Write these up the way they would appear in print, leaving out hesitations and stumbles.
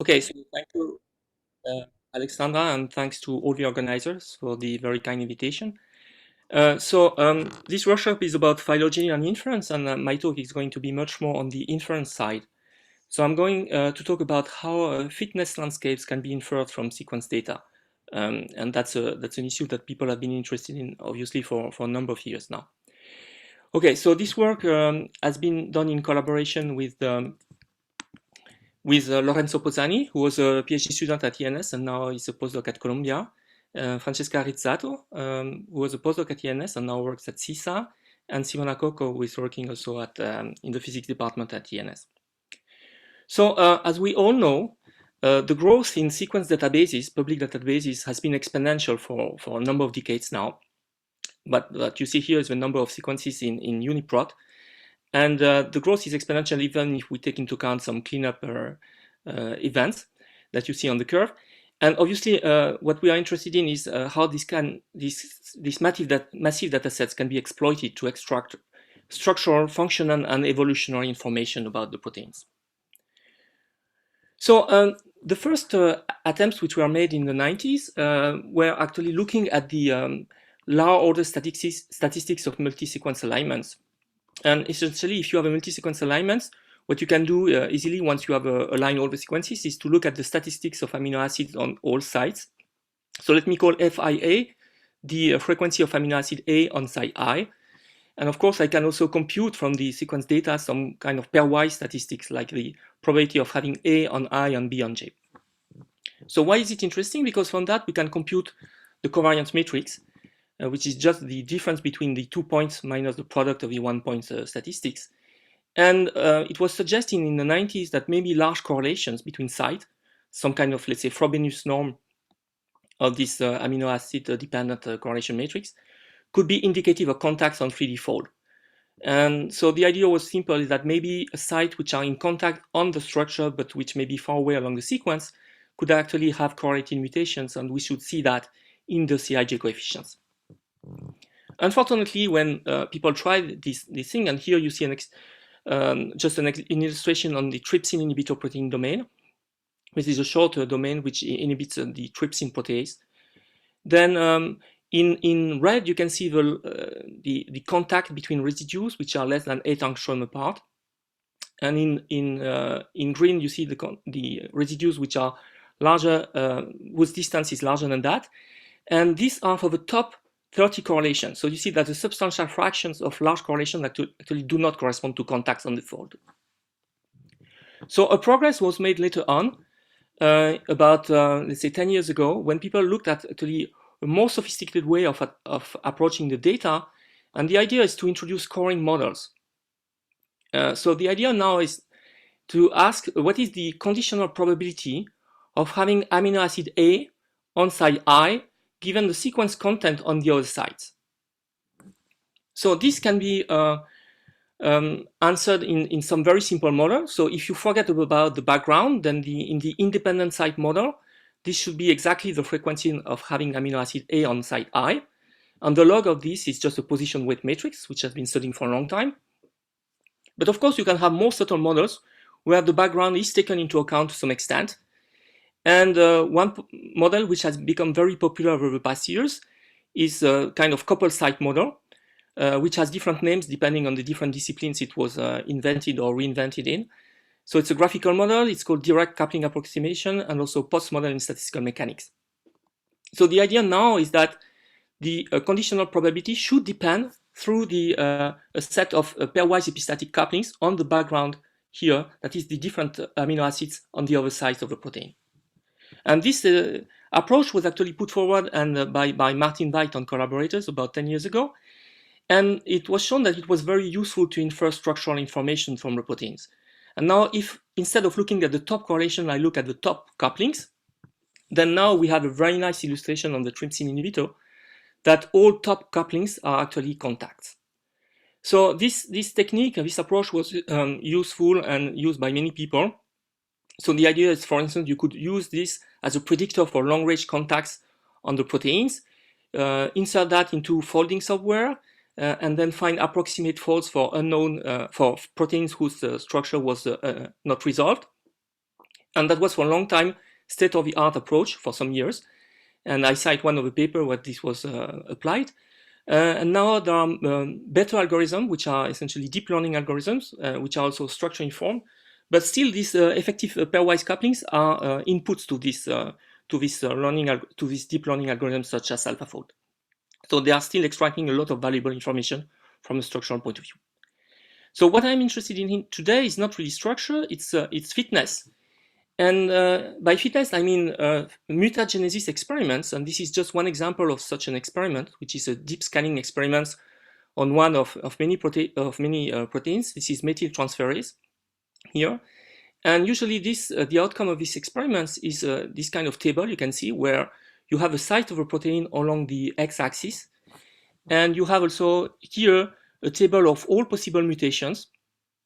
Okay, so thank you, Alexandra, and thanks to all the organizers for the very kind invitation. This workshop is about phylogeny and inference, and my talk is going to be much more on the inference side. So I'm going to talk about how fitness landscapes can be inferred from sequence data. And that's an issue that people have been interested in, obviously, for a number of years now. Okay, so this work has been done in collaboration with Lorenzo Pozzani, who was a PhD student at ENS and now is a postdoc at Columbia, Francesca Rizzato, who was a postdoc at ENS and now works at CISA, and Simona Coco, who is working also at in the physics department at ENS. So as we all know, the growth in sequence databases, public databases, has been exponential for a number of decades now. But what you see here is the number of sequences in UniProt. And the growth is exponential even if we take into account some cleanup events that you see on the curve. And obviously, what we are interested in is how these massive data sets can be exploited to extract structural, functional, and evolutionary information about the proteins. So the first attempts which were made in the 90s were actually looking at the lower order statistics of multi-sequence alignments. And essentially, if you have a multi-sequence alignment, what you can do easily once you have aligned all the sequences is to look at the statistics of amino acids on all sites. So let me call FIA the frequency of amino acid A on site I. And of course, I can also compute from the sequence data some kind of pairwise statistics like the probability of having A on I and B on J. So why is it interesting? Because from that, we can compute the covariance matrix, which is just the difference between the 2 points minus the product of the 1 point statistics. And it was suggested in the 90s that maybe large correlations between sites, some kind of, let's say, Frobenius norm of this amino acid dependent correlation matrix, could be indicative of contacts on 3D fold. And so the idea was simple, is that maybe a site which are in contact on the structure, but which may be far away along the sequence, could actually have correlated mutations, and we should see that in the CIJ coefficients. Unfortunately, when people tried this thing, and here you see just an illustration on the trypsin inhibitor protein domain, which is a short domain which inhibits the trypsin protease. Then in red, you can see the contact between residues which are less than 8 angstrom apart, and in green you see the residues which are larger, whose distance is larger than that, and these are for the top 30 correlations. So you see that the substantial fractions of large correlations actually do not correspond to contacts on the fold. So a progress was made later on, about let's say 10 years ago, when people looked at actually a more sophisticated way of approaching the data, and the idea is to introduce scoring models. So the idea now is to ask what is the conditional probability of having amino acid A on site I given the sequence content on the other sites. So this can be answered in some very simple model. So if you forget about the background, then in the independent site model, this should be exactly the frequency of having amino acid A on site I. And the log of this is just a position weight matrix, which has been studying for a long time. But of course, you can have more subtle models where the background is taken into account to some extent. And one model which has become very popular over the past years is a kind of couple site model, which has different names depending on the different disciplines it was invented or reinvented in. So it's a graphical model, it's called direct coupling approximation, and also post model in statistical mechanics. So the idea now is that the conditional probability should depend through a set of pairwise epistatic couplings on the background here, that is the different amino acids on the other sides of the protein. And this approach was actually put forward by Martin White and collaborators about 10 years ago. And it was shown that it was very useful to infer structural information from the proteins. And now if instead of looking at the top correlation, I look at the top couplings, then now we have a very nice illustration on the trypsin inhibitor that all top couplings are actually contacts. So this technique, this approach was useful and used by many people. So the idea is, for instance, you could use this as a predictor for long-range contacts on the proteins, insert that into folding software, and then find approximate folds for unknown for proteins whose structure was not resolved, And that was for a long time state-of-the-art approach for some years. And I cite one of the papers where this was applied. And now there are better algorithms, which are essentially deep learning algorithms, which are also structure informed. But still, these effective pairwise couplings are inputs to this deep learning algorithms such as AlphaFold. So they are still extracting a lot of valuable information from a structural point of view. So what I'm interested in today is not really structure; it's fitness. And by fitness, I mean mutagenesis experiments. And this is just one example of such an experiment, which is a deep scanning experiment on one of many proteins. This is methyltransferase here. And usually the outcome of these experiments is this kind of table you can see, where you have a site of a protein along the x-axis. And you have also here a table of all possible mutations.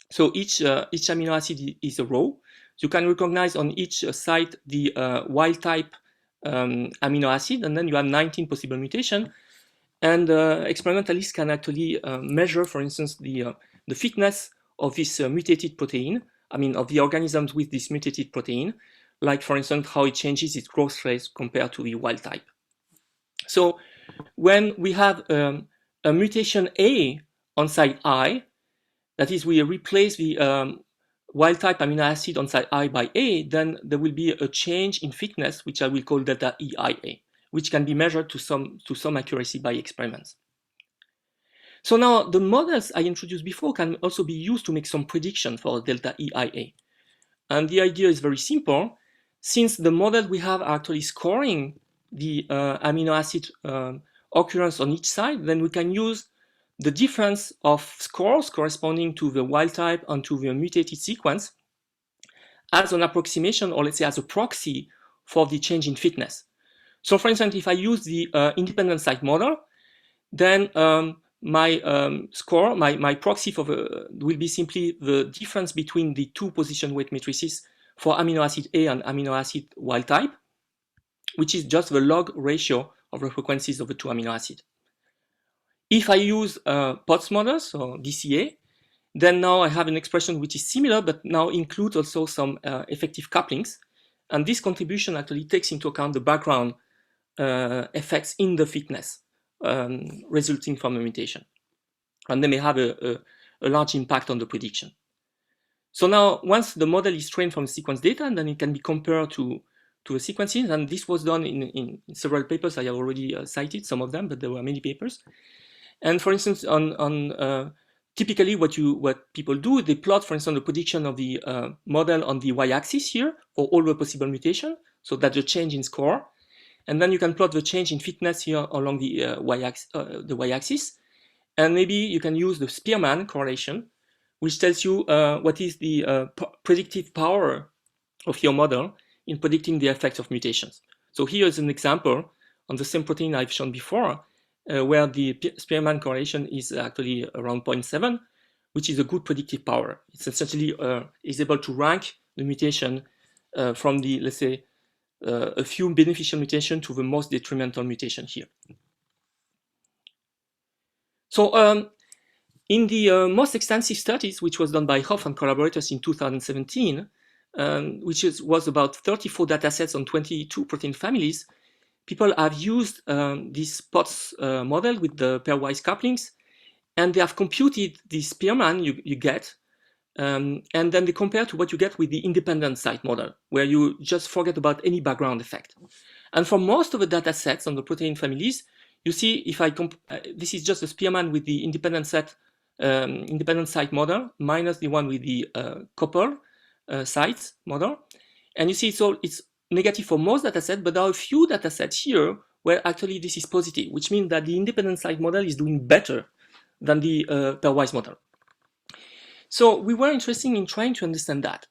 So each amino acid is a row. You can recognize on each site the wild type amino acid, and then you have 19 possible mutations. And experimentalists can actually measure, for instance, the fitness of this mutated protein, I mean, of the organisms with this mutated protein, like, for instance, how it changes its growth rate compared to the wild type. So when we have a mutation A on site I, that is, we replace the wild type amino acid on site I by A, then there will be a change in fitness, which I will call delta EIA, which can be measured to some accuracy by experiments. So now the models I introduced before can also be used to make some prediction for delta EIA. And the idea is very simple. Since the model we have are actually scoring the amino acid occurrence on each side, then we can use the difference of scores corresponding to the wild type and to the mutated sequence as an approximation, or let's say as a proxy for the change in fitness. So for instance, if I use the independent site model, then my score, my proxy for will be simply the difference between the two position weight matrices for amino acid A and amino acid wild type, which is just the log ratio of the frequencies of the two amino acids. If I use POTS models, so DCA, then now I have an expression which is similar, but now includes also some effective couplings. And this contribution actually takes into account the background effects in the fitness resulting from a mutation. And they may have a large impact on the prediction. So now, once the model is trained from sequence data, and then it can be compared to the sequences, and this was done in several papers. I have already cited some of them, but there were many papers. And for instance, typically what people do, they plot, for instance, the prediction of the model on the y-axis here for all the possible mutations, so that's the change in score. And then you can plot the change in fitness here along the y-axis. And maybe you can use the Spearman correlation, which tells you what is the predictive power of your model in predicting the effects of mutations. So here is an example on the same protein I've shown before, where the Spearman correlation is actually around 0.7, which is a good predictive power. It's essentially is able to rank the mutation from the, let's say, a few beneficial mutation to the most detrimental mutation here. So in the most extensive studies, which was done by Hoff and collaborators in 2017, which was about 34 datasets on 22 protein families, people have used this POTS model with the pairwise couplings, and they have computed the Spearman you get, and then they compare to what you get with the independent site model, where you just forget about any background effect. And for most of the datasets on the protein families, you see, if I this is just a Spearman with the independent site model minus the one with the couple sites model, and you see it's negative for most datasets, but there are a few datasets here where actually this is positive, which means that the independent site model is doing better than the pairwise model. So we were interested in trying to understand that.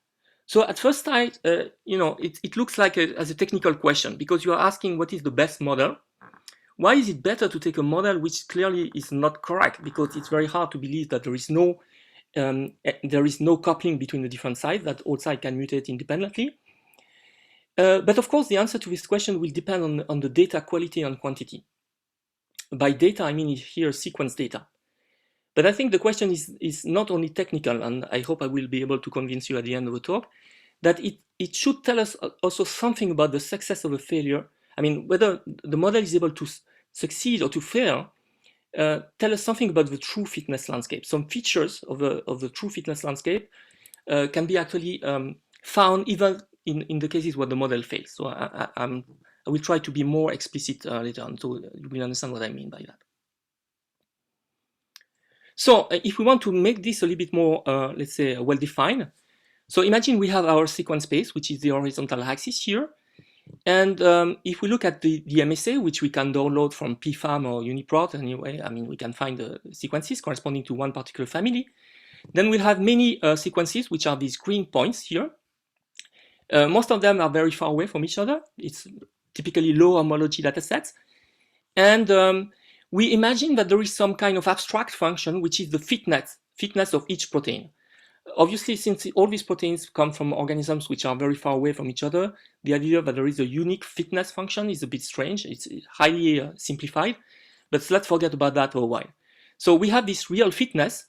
So at first sight, it looks like as a technical question, because you are asking what is the best model. Why is it better to take a model which clearly is not correct? Because it's very hard to believe that there is no coupling between the different sites, that all sites can mutate independently. But of course, the answer to this question will depend on the data quality and quantity. By data, I mean here sequence data. But I think the question is not only technical, and I hope I will be able to convince you at the end of the talk, that it should tell us also something about the success of a failure. I mean, whether the model is able to succeed or to fail, tell us something about the true fitness landscape. Some features of the true fitness landscape can be actually found even in the cases where the model fails. So I will try to be more explicit later on, so you will understand what I mean by that. So if we want to make this a little bit more, let's say, well-defined, so imagine we have our sequence space, which is the horizontal axis here. And if we look at the MSA, which we can download from PFAM or UniProt, anyway, I mean, we can find the sequences corresponding to one particular family. Then we'll have many sequences, which are these green points here. Most of them are very far away from each other. It's typically low homology datasets. And we imagine that there is some kind of abstract function, which is the fitness of each protein. Obviously, since all these proteins come from organisms which are very far away from each other, the idea that there is a unique fitness function is a bit strange. It's highly simplified, but let's forget about that for a while. So we have this real fitness,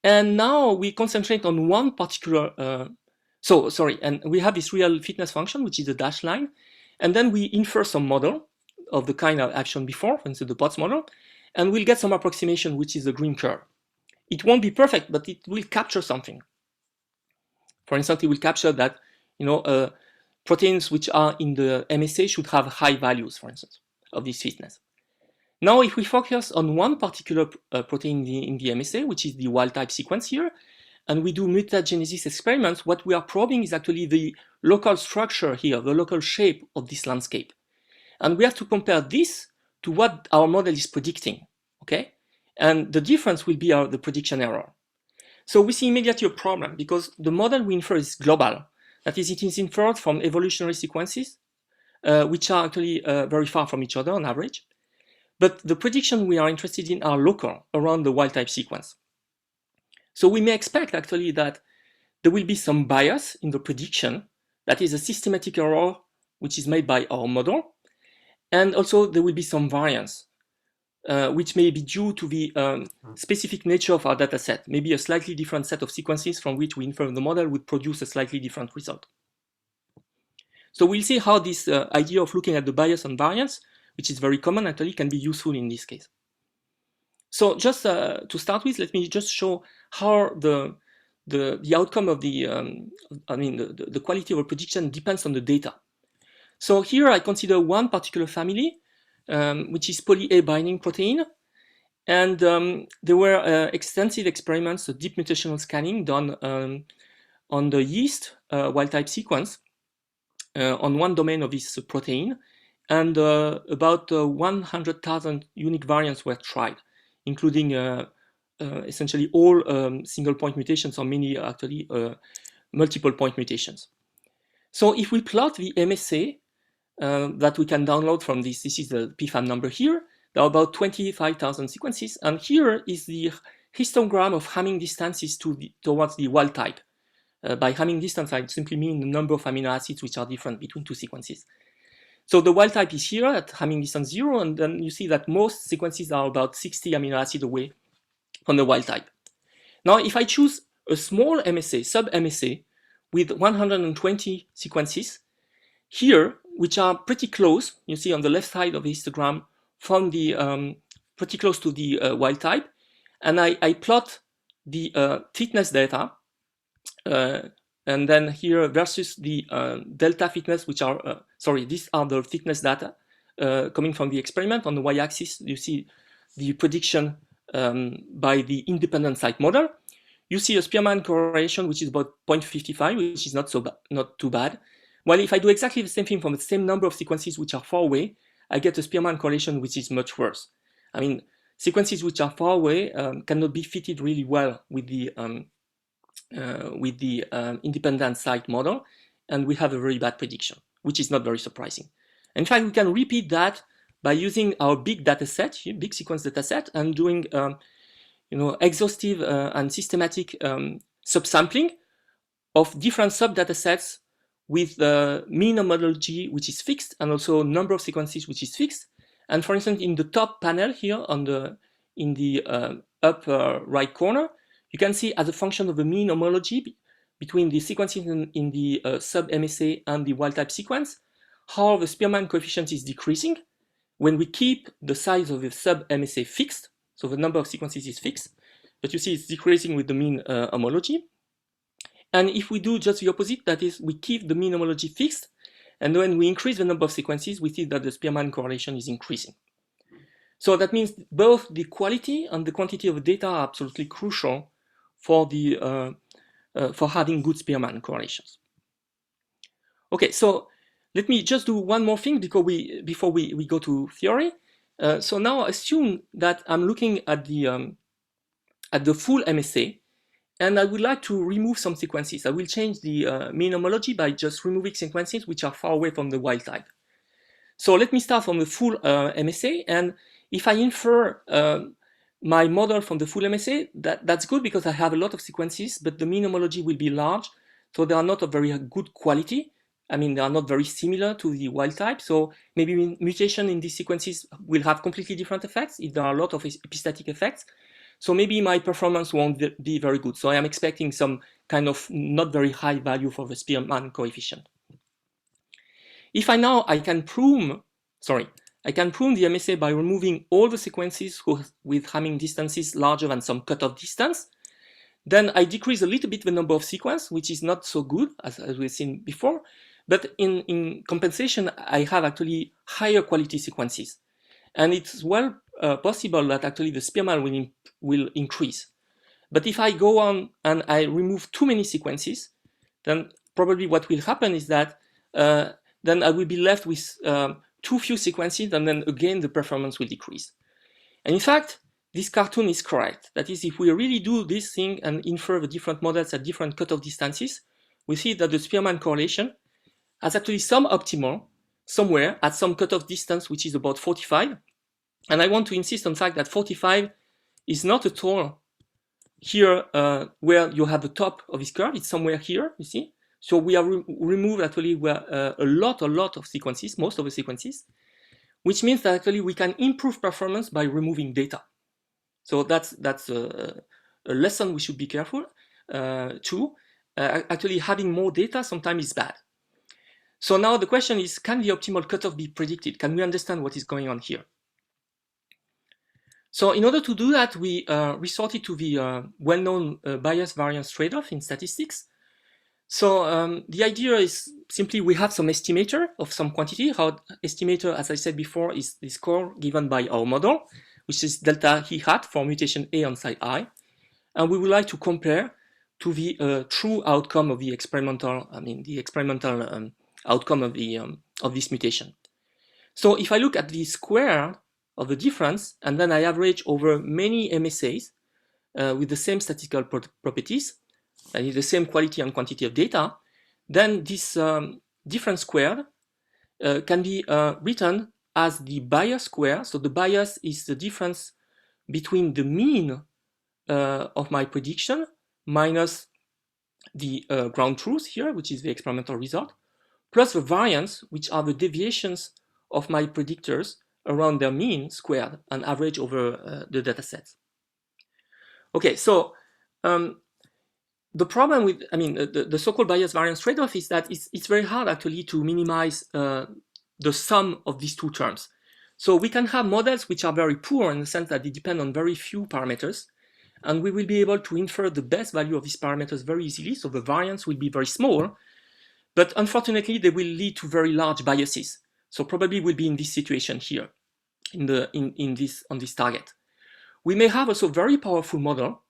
and now we concentrate on one particular, and we have this real fitness function, which is the dashed line, and then we infer some model of the kind I've shown before, for instance, the POTS model, and we'll get some approximation, which is the green curve. It won't be perfect, but it will capture something. For instance, it will capture that, proteins which are in the MSA should have high values, for instance, of this fitness. Now, if we focus on one particular protein in the MSA, which is the wild-type sequence here, and we do mutagenesis experiments, what we are probing is actually the local structure here, the local shape of this landscape. And we have to compare this to what our model is predicting, okay? And the difference will be the prediction error. So we see immediately a problem because the model we infer is global. That is, it is inferred from evolutionary sequences, which are actually very far from each other on average. But the prediction we are interested in are local, around the wild-type sequence. So we may expect actually that there will be some bias in the prediction, that is a systematic error which is made by our model, and also there will be some variance, which may be due to the specific nature of our data set. Maybe a slightly different set of sequences from which we infer the model would produce a slightly different result. So we'll see how this idea of looking at the bias and variance, which is very common actually, can be useful in this case. So just to start with, let me just show how the outcome of the quality of a prediction depends on the data. So here I consider one particular family, which is poly-A binding protein. And there were extensive experiments, deep mutational scanning done on the yeast wild-type sequence on one domain of this protein. And about 100,000 unique variants were tried, including essentially all single point mutations or many actually multiple point mutations. So if we plot the MSA that we can download from this is the PFAM number here. There are about 25,000 sequences, and here is the histogram of Hamming distances towards the wild type. By Hamming distance, I simply mean the number of amino acids which are different between two sequences. So the wild type is here at Hamming distance 0, and then you see that most sequences are about 60 amino acids away from the wild type. Now, if I choose a small MSA, sub-MSA, with 120 sequences, here, which are pretty close, you see on the left side of the histogram, from the pretty close to the wild type, and I plot the fitness data, and then here versus the delta fitness, which are, these are the fitness data coming from the experiment. On the y-axis, you see the prediction by the independent site model. You see a Spearman correlation, which is about 0.55, which is not too bad. While if I do exactly the same thing from the same number of sequences which are far away, I get a Spearman correlation which is much worse. I mean, sequences which are far away cannot be fitted really well with the independent site model, and we have a very bad prediction, which is not very surprising. In fact, we can repeat that by using our big data set, big sequence data set, and doing exhaustive and systematic subsampling of different sub-data sets with mean homology, which is fixed, and also number of sequences, which is fixed. And for instance, in the top panel here in the upper right corner, you can see as a function of the mean homology, between the sequences in the sub-MSA and the wild-type sequence, how the Spearman coefficient is decreasing when we keep the size of the sub-MSA fixed, so the number of sequences is fixed, but you see it's decreasing with the mean homology. And if we do just the opposite, that is, we keep the mean homology fixed, and when we increase the number of sequences, we see that the Spearman correlation is increasing. So that means both the quality and the quantity of data are absolutely crucial for the for having good Spearman correlations. Okay, so let me just do one more thing before we go to theory. So now assume that I'm looking at the full MSA, and I would like to remove some sequences. I will change the mean homology by just removing sequences which are far away from the wild type. So let me start from the full MSA, and if I infer my model from the full MSA, that's good because I have a lot of sequences, but the mean homology will be large, so they are not of very good quality. I mean, they are not very similar to the wild type, so maybe mutation in these sequences will have completely different effects if there are a lot of epistatic effects. So maybe my performance won't be very good. So I am expecting some kind of not very high value for the Spearman coefficient. If I can prune the MSA by removing all the sequences with Hamming distances larger than some cutoff distance, then I decrease a little bit the number of sequences, which is not so good as we've seen before. But in compensation, I have actually higher quality sequences. And it's well possible that actually the Spearman will increase. But if I go on and I remove too many sequences, then probably what will happen is that then I will be left with too few sequences, and then again the performance will decrease. And in fact, this cartoon is correct. That is, if we really do this thing and infer the different models at different cutoff distances, we see that the Spearman correlation has actually some optimal somewhere at some cutoff distance, which is about 45. And I want to insist on the fact that 45 is not at all here where you have the top of this curve. It's somewhere here, you see. So we have removed actually a lot of sequences, most of the sequences, which means that actually we can improve performance by removing data. So that's a lesson we should be careful too. Actually having more data sometimes is bad. So now the question is, can the optimal cutoff be predicted? Can we understand what is going on here? So in order to do that, we resorted to the well-known bias-variance trade-off in statistics. So the idea is simply we have some estimator of some quantity. Our estimator, as I said before, is the score given by our model, which is delta he hat for mutation A on site I. And we would like to compare to the true outcome of the experimental, outcome of this mutation. So if I look at the square of the difference, and then I average over many MSAs with the same statistical properties, and the same quality and quantity of data, then this difference squared can be written as the bias square. So the bias is the difference between the mean of my prediction minus the ground truth here, which is the experimental result, plus the variance, which are the deviations of my predictors around their mean squared and average over the data sets. Okay, so the problem with, the so-called bias variance trade-off is that it's very hard actually to minimize the sum of these two terms. So we can have models which are very poor in the sense that they depend on very few parameters, and we will be able to infer the best value of these parameters very easily, so the variance will be very small, but unfortunately they will lead to very large biases. So probably we'll be in this situation here, on this target. We may have also very powerful model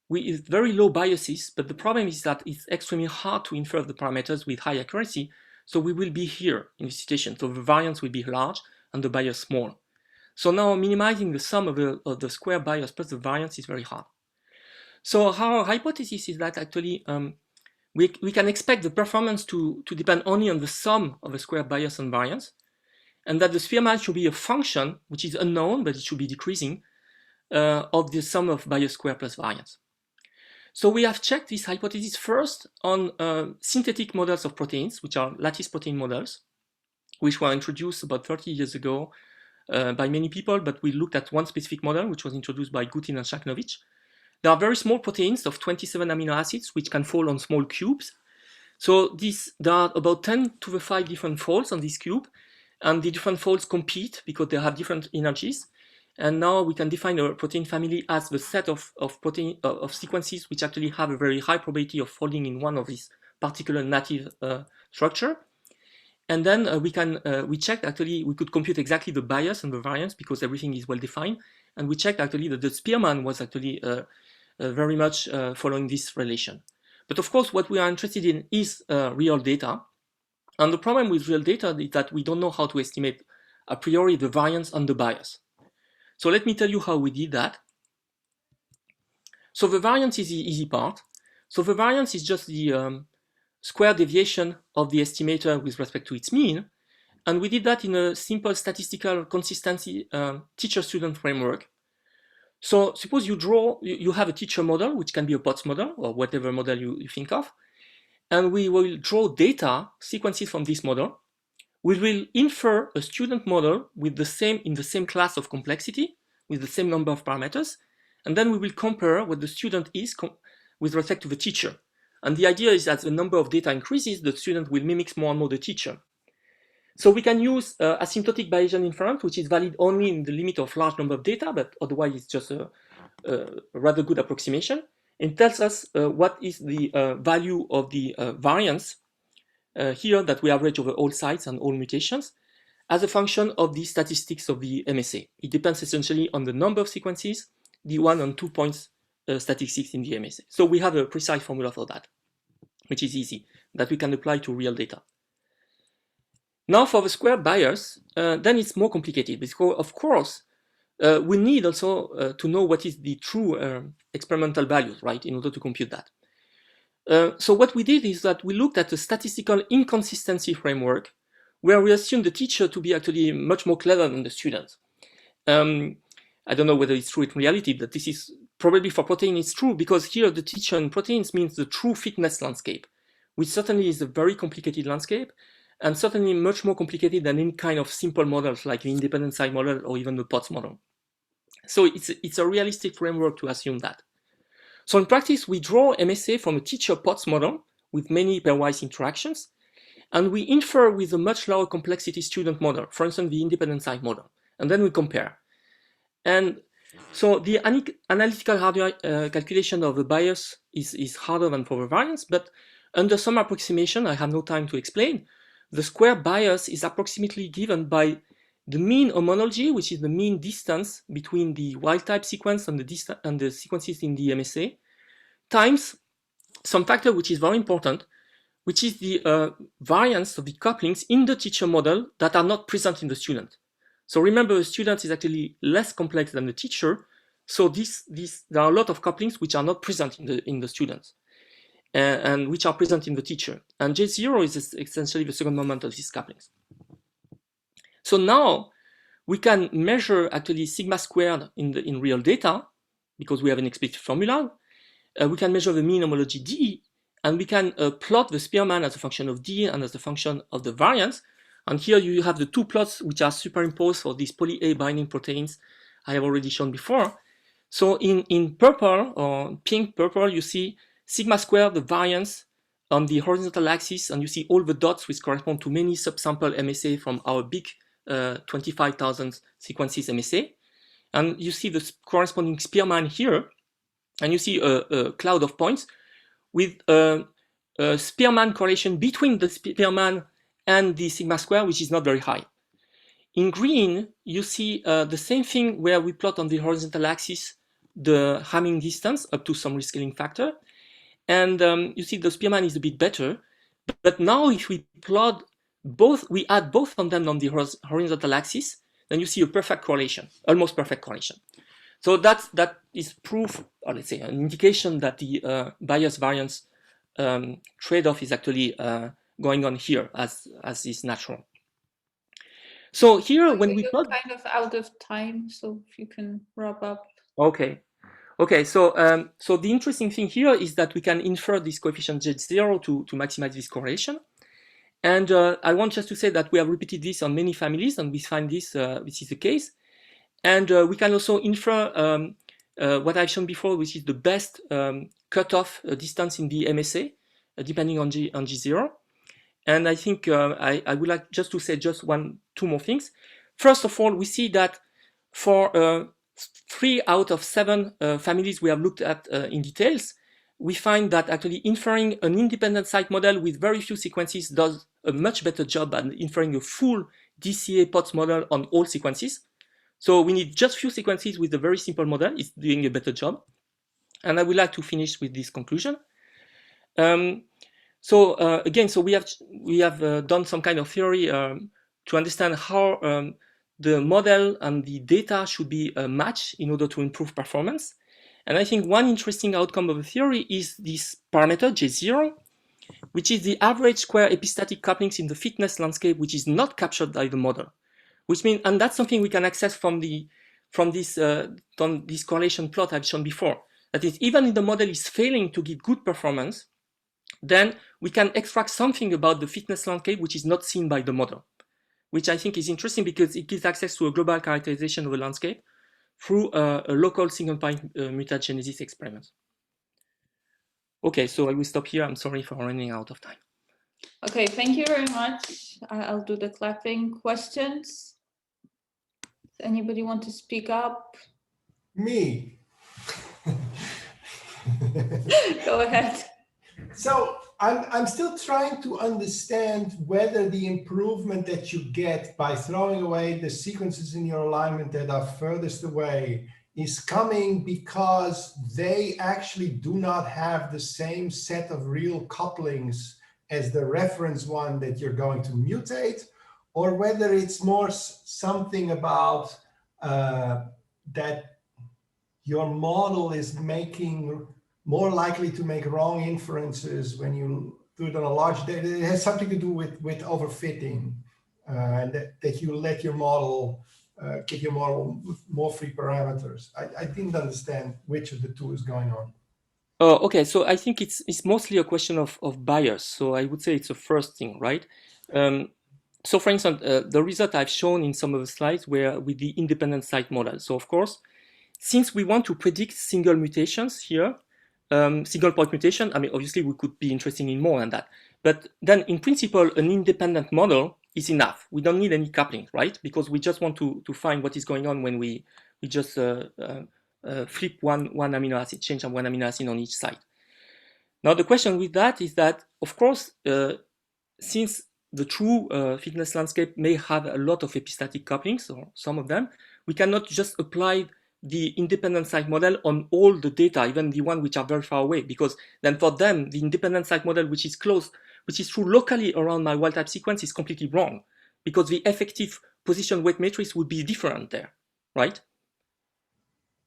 with very low biases, but the problem is that it's extremely hard to infer the parameters with high accuracy, so we will be here in this situation. So the variance will be large and the bias small. So now minimizing the sum of the square bias plus the variance is very hard. So our hypothesis is that actually we can expect the performance to depend only on the sum of the square bias and variance, and that the Spearman should be a function, which is unknown, but it should be decreasing, of the sum of bias square plus variance. So we have checked this hypothesis first on synthetic models of proteins, which are lattice protein models, which were introduced about 30 years ago by many people, but we looked at one specific model, which was introduced by Gutin and Shaknovich. there are very small proteins of 27 amino acids which can fall on small cubes. So there are about 10 to the 5 different folds on this cube, and the different folds compete because they have different energies. And now we can define a protein family as the set of sequences which actually have a very high probability of folding in one of these particular native structure. And then we checked actually, we could compute exactly the bias and the variance because everything is well defined. And we checked actually that the Spearman was actually very much following this relation. But of course, what we are interested in is real data. And the problem with real data is that we don't know how to estimate a priori the variance and the bias. So let me tell you how we did that. So the variance is the easy part. So the variance is just the square deviation of the estimator with respect to its mean. And we did that in a simple statistical consistency teacher-student framework. So suppose you have a teacher model, which can be a POTS model or whatever model you think of. And we will draw data sequences from this model. We will infer a student model with in the same class of complexity, with the same number of parameters. And then we will compare what the student is with respect to the teacher. And the idea is that the number of data increases, the student will mimic more and more the teacher. So we can use asymptotic Bayesian inference, which is valid only in the limit of large number of data, but otherwise it's just a rather good approximation. It tells us what is the value of the variance here that we average over all sites and all mutations as a function of the statistics of the MSA. It depends essentially on the number of sequences, the 1 and 2 points statistics in the MSA. So we have a precise formula for that, which is easy, that we can apply to real data. Now for the square bias, then it's more complicated because of course we need also to know what is the true experimental values, right, in order to compute that. So what we did is that we looked at a statistical inconsistency framework where we assumed the teacher to be actually much more clever than the student. I don't know whether it's true in reality, but this is probably for protein it's true because here the teacher in proteins means the true fitness landscape, which certainly is a very complicated landscape and certainly much more complicated than any kind of simple models like the independent side model or even the POTS model. So it's a realistic framework to assume that. So in practice, we draw MSA from a teacher POTS model with many pairwise interactions, and we infer with a much lower complexity student model, for instance, the independent side model, and then we compare. And so the analytical hardware calculation of the bias is harder than for the variance, but under some approximation, I have no time to explain, the square bias is approximately given by the mean homology, which is the mean distance between the wild type sequence and the sequences in the MSA, times some factor which is very important, which is the variance of the couplings in the teacher model that are not present in the student. So remember, the student is actually less complex than the teacher, so there are a lot of couplings which are not present in the students, and which are present in the teacher. And J0 is essentially the second moment of these couplings. So now we can measure actually sigma squared in real data because we have an explicit formula. We can measure the mean homology D, and we can plot the Spearman as a function of D and as a function of the variance. And here you have the two plots which are superimposed for these poly A binding proteins I have already shown before. So in purple or pink purple, you see sigma squared, the variance on the horizontal axis, and you see all the dots which correspond to many subsample MSA from our big 25,000 sequences MSA. And you see the corresponding Spearman here, and you see a cloud of points with a Spearman correlation between the Spearman and the sigma square, which is not very high. In green, you see the same thing where we plot on the horizontal axis the Hamming distance up to some rescaling factor. And you see the Spearman is a bit better. But now if we plot both, we add both of them on the horizontal axis, then you see a perfect correlation, almost perfect correlation. So that is proof, or let's say an indication that the bias-variance trade-off is actually going on here as is natural. So here, when we plot, kind of out of time, so if you can wrap up. Okay. So so the interesting thing here is that we can infer this coefficient Z0 to maximize this correlation. And I want just to say that we have repeated this on many families, and we find this is the case. And we can also infer what I've shown before, which is the best cutoff distance in the MSA, depending on G0. And I think I would like just to say just two more things. First of all, we see that for 3 out of 7 families we have looked at in details, we find that actually inferring an independent site model with very few sequences does a much better job than inferring a full DCA POTS model on all sequences. So we need just few sequences with a very simple model. It's doing a better job. And I would like to finish with this conclusion. Again, so we have done some kind of theory to understand how the model and the data should be matched in order to improve performance. And I think one interesting outcome of the theory is this parameter J0, which is the average square epistatic couplings in the fitness landscape, which is not captured by the model. Which means, and that's something we can access from this correlation plot I've shown before. That is, even if the model is failing to give good performance, then we can extract something about the fitness landscape which is not seen by the model, which I think is interesting because it gives access to a global characterization of the landscape through a local single-point mutagenesis experiment. Okay, so I will stop here. I'm sorry for running out of time. Okay, thank you very much. I'll do the clapping. Questions? Does anybody want to speak up? Me. Go ahead. So I'm still trying to understand whether the improvement that you get by throwing away the sequences in your alignment that are furthest away is coming because they actually do not have the same set of real couplings as the reference one that you're going to mutate, or whether it's more something about that your model is making more likely to make wrong inferences when you do it on a large data. It has something to do with overfitting, and that you let your model give your model more free parameters. I didn't understand which of the two is going on. Oh, okay. So I think it's mostly a question of bias. So I would say it's the first thing, right? So for instance, the result I've shown in some of the slides were with the independent site model. So of course, since we want to predict single mutations here, single point mutation, I mean, obviously we could be interested in more than that. But then in principle, an independent model is enough. We don't need any coupling, right? Because we just want to find what is going on when we just flip one amino acid, change one amino acid on each side. Now the question with that is that, of course, since the true fitness landscape may have a lot of epistatic couplings, or some of them, we cannot just apply the independent site model on all the data, even the one which are very far away, because then for them, the independent site model which is close, which is true locally around my wild type sequence is completely wrong, because the effective position weight matrix would be different there, right?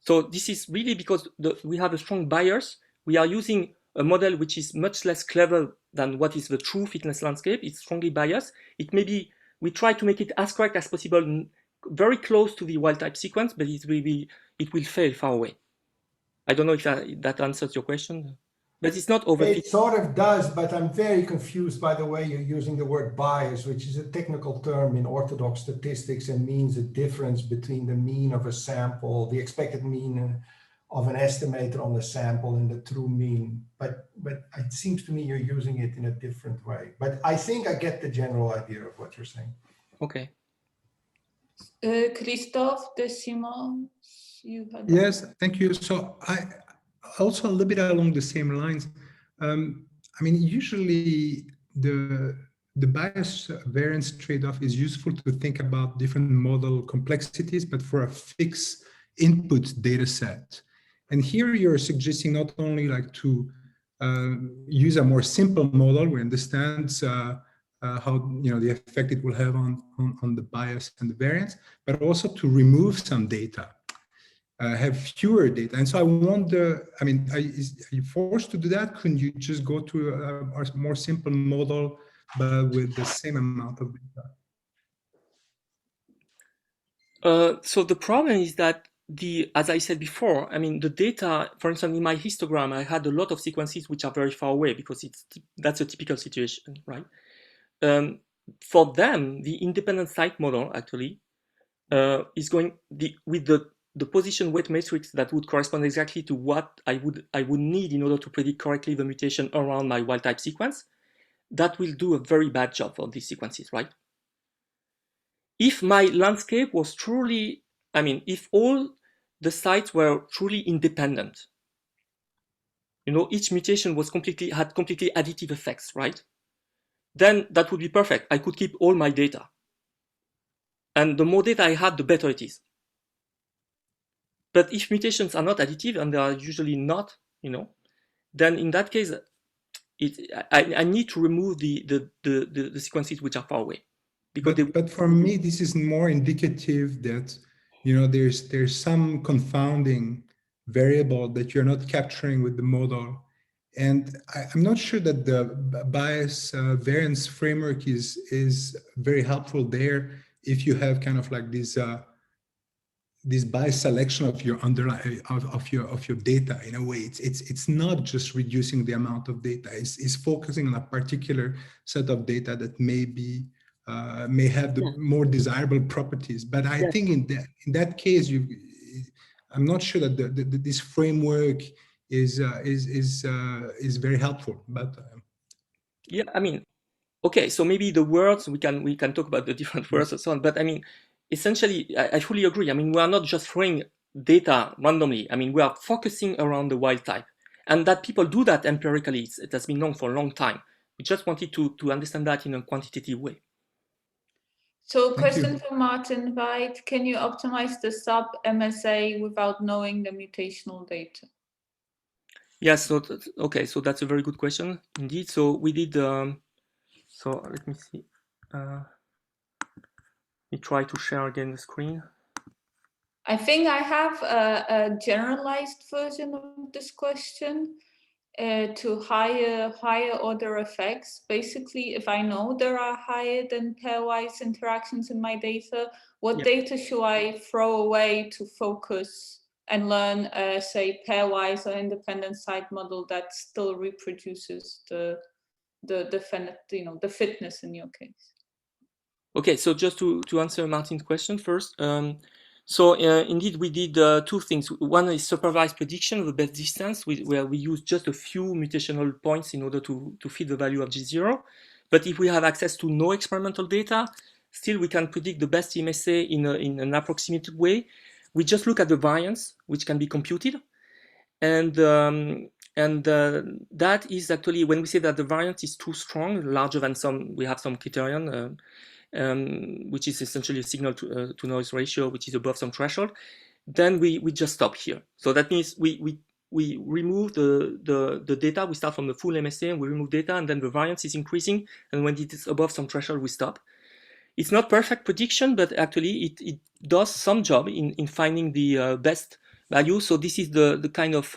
So this is really because we have a strong bias. We are using a model which is much less clever than what is the true fitness landscape. It's strongly biased. It may be, we try to make it as correct as possible, very close to the wild type sequence, but it will fail far away. I don't know if that answers your question, but it's not overfitting. It sort of does, but I'm very confused by the way you're using the word bias, which is a technical term in orthodox statistics and means a difference between the mean of a sample, the expected mean of an estimator on the sample and the true mean. But it seems to me you're using it in a different way. But I think I get the general idea of what you're saying. Okay. Christophe de Simon, you had. Yes, thank you. So I also a little bit along the same lines. I mean, usually the bias variance trade-off is useful to think about different model complexities, but for a fixed input data set. And here you're suggesting not only like to use a more simple model where it understands how the effect it will have on the bias and the variance, but also to remove some data, have fewer data. And so I wonder, I mean, are you forced to do that? Couldn't you just go to a more simple model, but with the same amount of data? So the problem is that as I said before, I mean, the data, for instance, in my histogram, I had a lot of sequences which are very far away because that's a typical situation, right? For them, the independent site model actually is going with the the position weight matrix that would correspond exactly to what I would need in order to predict correctly the mutation around my wild type sequence, that will do a very bad job for these sequences, right? If my landscape was truly, I mean, if all the sites were truly independent, you know, each mutation was had completely additive effects, right? Then that would be perfect. I could keep all my data. And the more data I had, the better it is. But if mutations are not additive, and they are usually not, you know, then in that case, I need to remove the sequences which are far away. Because but for me, this is more indicative that, you know, there's some confounding variable that you're not capturing with the model. And I'm not sure that the bias variance framework is very helpful there if you have kind of like this bias selection of your underlying of your data. In a way, it's not just reducing the amount of data. It's focusing on a particular set of data that may have the more desirable properties. But I think in that case, I'm not sure that this framework is very helpful. But yeah, I mean, okay, so maybe the words we can talk about the different words and so on. But I mean, essentially, I fully agree. I mean, we are not just throwing data randomly. I mean, we are focusing around the wild type, and that people do that empirically. It has been known for a long time. We just wanted to understand that in a quantitative way. So, question for Martin White: can you optimize the sub MSA without knowing the mutational data? Yes. So okay. So that's a very good question indeed. So we did. So let me see. Let me try to share again the screen. I think I have a generalized version of this question to higher order effects. Basically, if I know there are higher than pairwise interactions in my data, what data should I throw away to focus and learn, say, pairwise or independent site model that still reproduces the fitness in your case? Okay, so just to answer Martin's question first. So indeed, we did two things. One is supervised prediction of the best distance, where we use just a few mutational points in order to fit the value of G0. But if we have access to no experimental data, still we can predict the best MSA in an approximated way. We just look at the variance, which can be computed. And that is actually, when we say that the variance is too strong, larger than some, we have some criterion, which is essentially a signal to noise ratio, which is above some threshold, then we just stop here. So that means we remove the data. We start from the full MSA and we remove data, and then the variance is increasing, and when it is above some threshold, we stop. It's not perfect prediction, but actually it does some job in finding the best value. So this is the kind of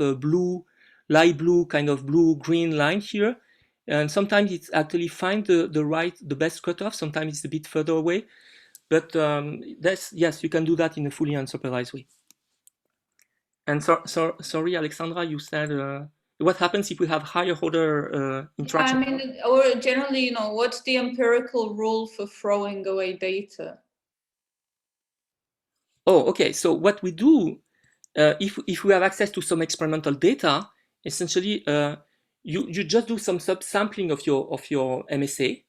light blue, kind of blue-green line here. And sometimes it's actually find the best cutoff. Sometimes it's a bit further away, but yes, you can do that in a fully unsupervised way. And sorry, Alexandra, you said what happens if we have higher order interaction? Yeah, I mean, or generally, what's the empirical rule for throwing away data? Oh, okay. So what we do, if we have access to some experimental data, essentially. You just do some subsampling of your MSA,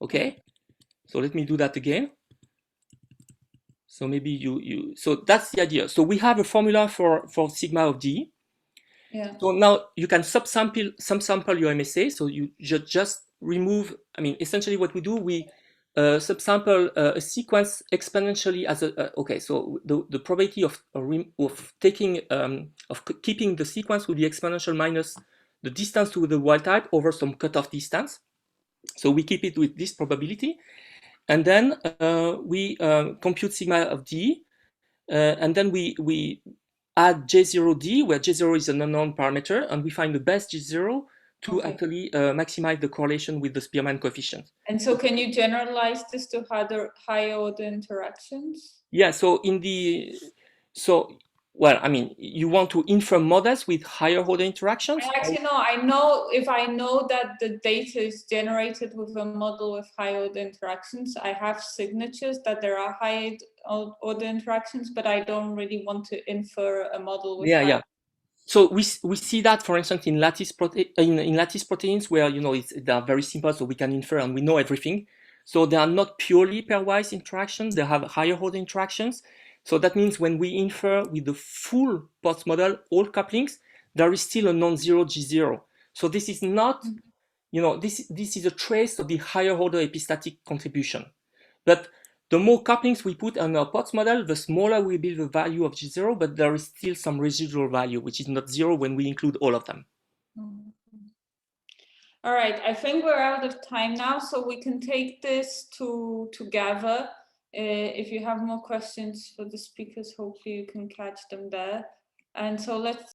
okay? So let me do that again. So maybe so that's the idea. So we have a formula for sigma of D. Yeah. So now you can sample your MSA. So you just remove. I mean, essentially what we do, we subsample a sequence exponentially as okay. So the probability of keeping the sequence will be exponential minus the distance to the wild type over some cutoff distance. So we keep it with this probability. And then we compute sigma of D. And then we add J0D, where J0 is an unknown parameter. And we find the best J0 to actually maximize the correlation with the Spearman coefficient. And so can you generalize this to higher order interactions? Yeah, so Well, I mean, you want to infer models with higher order interactions? Actually, no, I know if I know that the data is generated with a model with high order interactions, I have signatures that there are high order interactions, but I don't really want to infer a model with Yeah. So we see that, for instance, in lattice proteins, where they are very simple, so we can infer and we know everything. So they are not purely pairwise interactions; they have higher order interactions. So that means when we infer with the full POTS model all couplings, there is still a non-zero G0. So this is not, this is a trace of the higher order epistatic contribution. But the more couplings we put on our POTS model, the smaller will be the value of G0, but there is still some residual value, which is not zero when we include all of them. All right, I think we're out of time now, so we can take this together. If you have more questions for the speakers, hopefully you can catch them there. And so let's